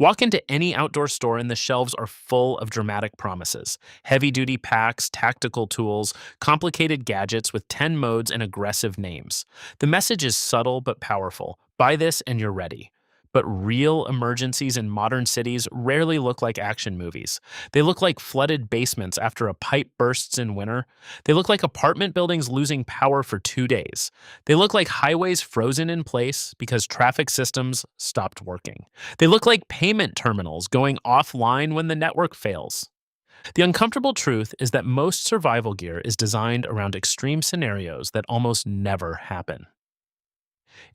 Walk into any outdoor store and the shelves are full of dramatic promises. Heavy-duty packs, tactical tools, complicated gadgets with 10 modes and aggressive names. The message is subtle but powerful. Buy this and you're ready. But real emergencies in modern cities rarely look like action movies. They look like flooded basements after a pipe bursts in winter. They look like apartment buildings losing power for 2 days. They look like highways frozen in place because traffic systems stopped working. They look like payment terminals going offline when the network fails. The uncomfortable truth is that most survival gear is designed around extreme scenarios that almost never happen.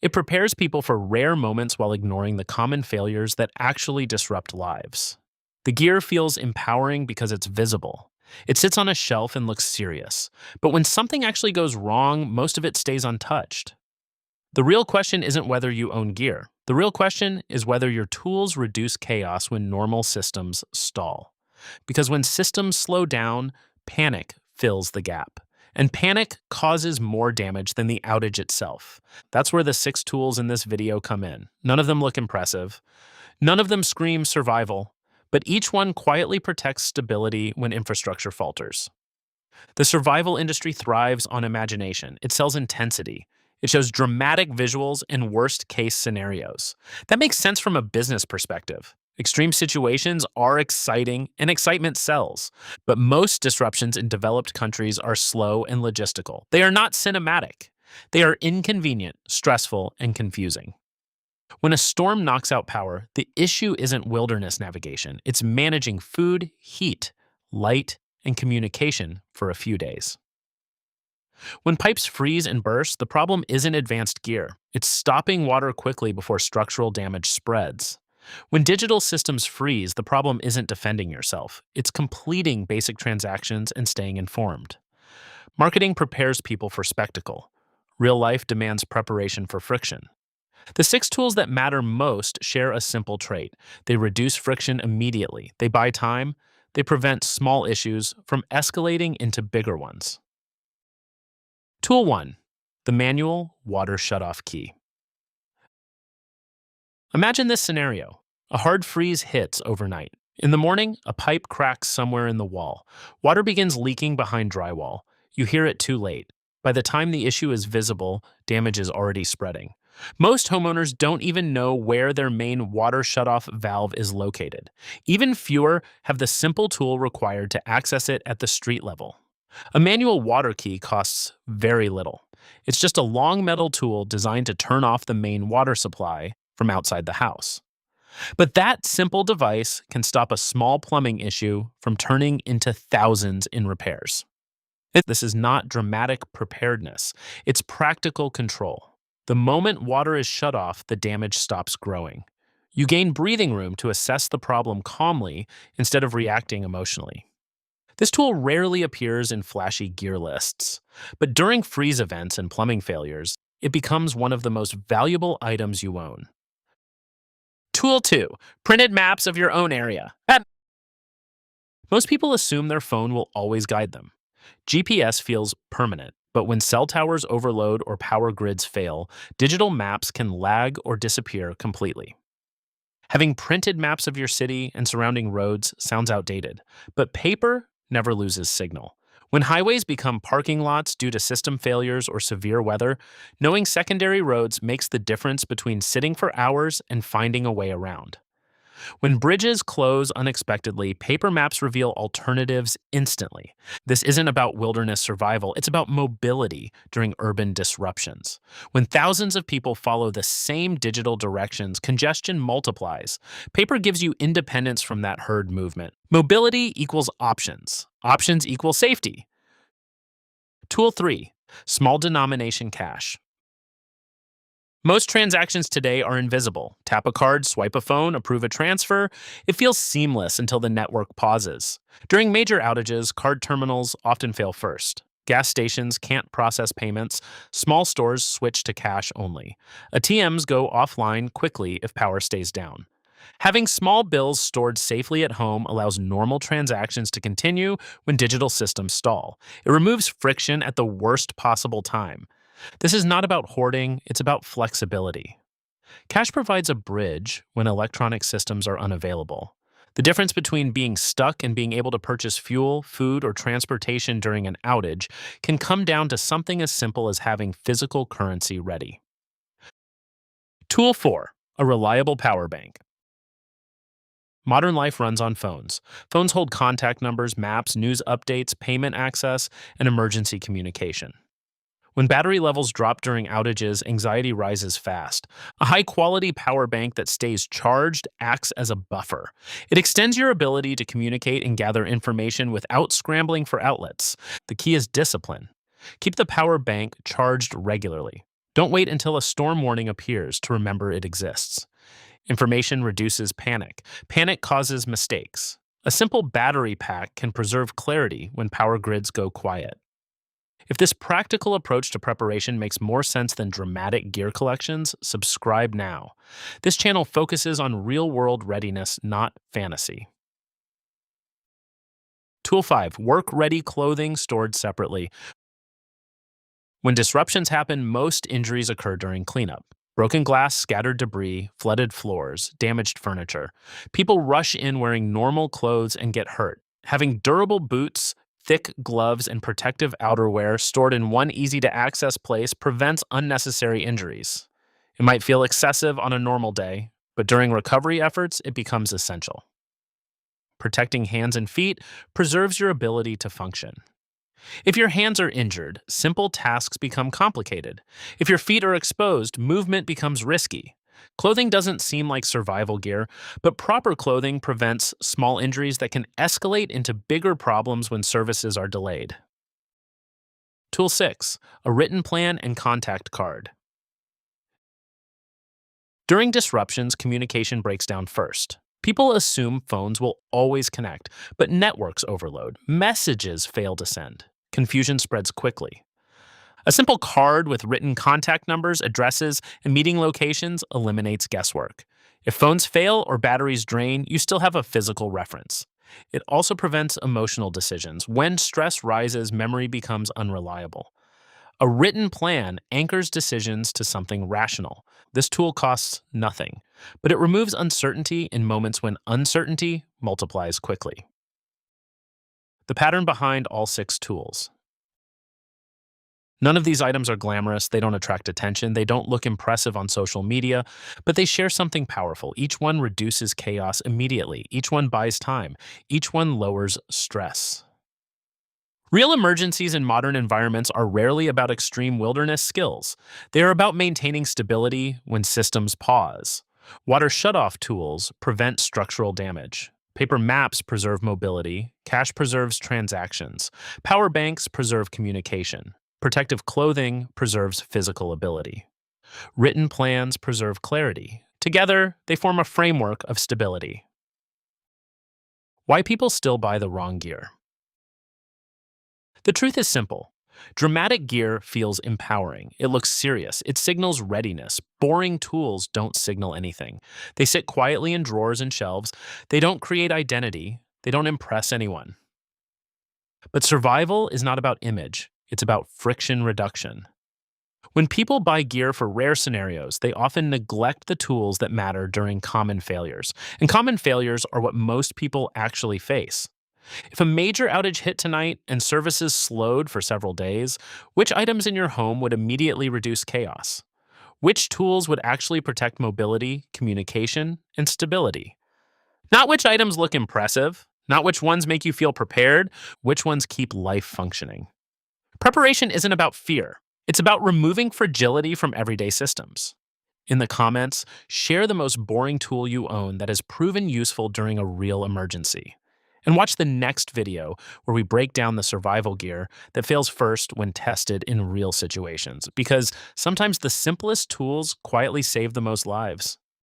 It prepares people for rare moments while ignoring the common failures that actually disrupt lives. The gear feels empowering because it's visible. It sits on a shelf and looks serious. But when something actually goes wrong, most of it stays untouched. The real question isn't whether you own gear. The real question is whether your tools reduce chaos when normal systems stall. Because when systems slow down, panic fills the gap. And panic causes more damage than the outage itself. That's where the 6 tools in this video come in. None of them look impressive. None of them scream survival. But each one quietly protects stability when infrastructure falters. The survival industry thrives on imagination. It sells intensity. It shows dramatic visuals and worst-case scenarios. That makes sense from a business perspective. Extreme situations are exciting, and excitement sells. But most disruptions in developed countries are slow and logistical. They are not cinematic. They are inconvenient, stressful, and confusing. When a storm knocks out power, the issue isn't wilderness navigation. It's managing food, heat, light, and communication for a few days. When pipes freeze and burst, the problem isn't advanced gear. It's stopping water quickly before structural damage spreads. When digital systems freeze, the problem isn't defending yourself. It's completing basic transactions and staying informed. Marketing prepares people for spectacle. Real life demands preparation for friction. The 6 tools that matter most share a simple trait. They reduce friction immediately. They buy time. They prevent small issues from escalating into bigger ones. Tool 1. The manual water shutoff key. Imagine this scenario. A hard freeze hits overnight. In the morning, a pipe cracks somewhere in the wall. Water begins leaking behind drywall. You hear it too late. By the time the issue is visible, damage is already spreading. Most homeowners don't even know where their main water shutoff valve is located. Even fewer have the simple tool required to access it at the street level. A manual water key costs very little. It's just a long metal tool designed to turn off the main water supply from outside the house. But that simple device can stop a small plumbing issue from turning into thousands in repairs. This is not dramatic preparedness. It's practical control. The moment water is shut off, the damage stops growing. You gain breathing room to assess the problem calmly instead of reacting emotionally. This tool rarely appears in flashy gear lists, but during freeze events and plumbing failures, it becomes one of the most valuable items you own. Tool 2. Printed maps of your own area. Most people assume their phone will always guide them. GPS feels permanent, but when cell towers overload or power grids fail, digital maps can lag or disappear completely. Having printed maps of your city and surrounding roads sounds outdated, but paper never loses signal. When highways become parking lots due to system failures or severe weather, knowing secondary roads makes the difference between sitting for hours and finding a way around. When bridges close unexpectedly, paper maps reveal alternatives instantly. This isn't about wilderness survival, it's about mobility during urban disruptions. When thousands of people follow the same digital directions, congestion multiplies. Paper gives you independence from that herd movement. Mobility equals options. Options equal safety. Tool 3. Small denomination cash. Most transactions today are invisible. Tap a card, swipe a phone, approve a transfer. It feels seamless until the network pauses. During major outages, card terminals often fail first. Gas stations can't process payments. Small stores switch to cash only. ATMs go offline quickly if power stays down. Having small bills stored safely at home allows normal transactions to continue when digital systems stall. It removes friction at the worst possible time. This is not about hoarding, it's about flexibility. Cash provides a bridge when electronic systems are unavailable. The difference between being stuck and being able to purchase fuel, food, or transportation during an outage can come down to something as simple as having physical currency ready. Tool 4, a reliable power bank. Modern life runs on phones. Phones hold contact numbers, maps, news updates, payment access, and emergency communication. When battery levels drop during outages, anxiety rises fast. A high quality power bank that stays charged acts as a buffer. It extends your ability to communicate and gather information without scrambling for outlets. The key is discipline. Keep the power bank charged regularly. Don't wait until a storm warning appears to remember it exists. Information reduces panic. Panic causes mistakes. A simple battery pack can preserve clarity when power grids go quiet. If this practical approach to preparation makes more sense than dramatic gear collections, subscribe now. This channel focuses on real world readiness, not fantasy. Tool 5, work ready clothing stored separately. When disruptions happen, most injuries occur during cleanup. Broken glass, scattered debris, flooded floors, damaged furniture. People rush in wearing normal clothes and get hurt. Having durable boots, thick gloves, and protective outerwear stored in one easy to access place prevents unnecessary injuries. It might feel excessive on a normal day, but during recovery efforts, it becomes essential. Protecting hands and feet preserves your ability to function. If your hands are injured, simple tasks become complicated. If your feet are exposed, movement becomes risky. Clothing doesn't seem like survival gear, but proper clothing prevents small injuries that can escalate into bigger problems when services are delayed. Tool 6, a written plan and contact card. During disruptions, communication breaks down first. People assume phones will always connect, but networks overload, messages fail to send. Confusion spreads quickly. A simple card with written contact numbers, addresses, and meeting locations eliminates guesswork. If phones fail or batteries drain, you still have a physical reference. It also prevents emotional decisions. When stress rises, memory becomes unreliable. A written plan anchors decisions to something rational. This tool costs nothing, but it removes uncertainty in moments when uncertainty multiplies quickly. The pattern behind all 6 tools. None of these items are glamorous, they don't attract attention, they don't look impressive on social media, but they share something powerful. Each one reduces chaos immediately, each one buys time, each one lowers stress. Real emergencies in modern environments are rarely about extreme wilderness skills. They are about maintaining stability when systems pause. Water shutoff tools prevent structural damage. Paper maps preserve mobility. Cash preserves transactions. Power banks preserve communication. Protective clothing preserves physical ability. Written plans preserve clarity. Together, they form a framework of stability. Why people still buy the wrong gear? The truth is simple. Dramatic gear feels empowering. It looks serious. It signals readiness. Boring tools don't signal anything. They sit quietly in drawers and shelves. They don't create identity. They don't impress anyone. But survival is not about image. It's about friction reduction. When people buy gear for rare scenarios, they often neglect the tools that matter during common failures. And common failures are what most people actually face. If a major outage hit tonight and services slowed for several days, which items in your home would immediately reduce chaos? Which tools would actually protect mobility, communication, and stability? Not which items look impressive, not which ones make you feel prepared, which ones keep life functioning. Preparation isn't about fear. It's about removing fragility from everyday systems. In the comments, share the most boring tool you own that has proven useful during a real emergency. And watch the next video where we break down the survival gear that fails first when tested in real situations, because sometimes the simplest tools quietly save the most lives.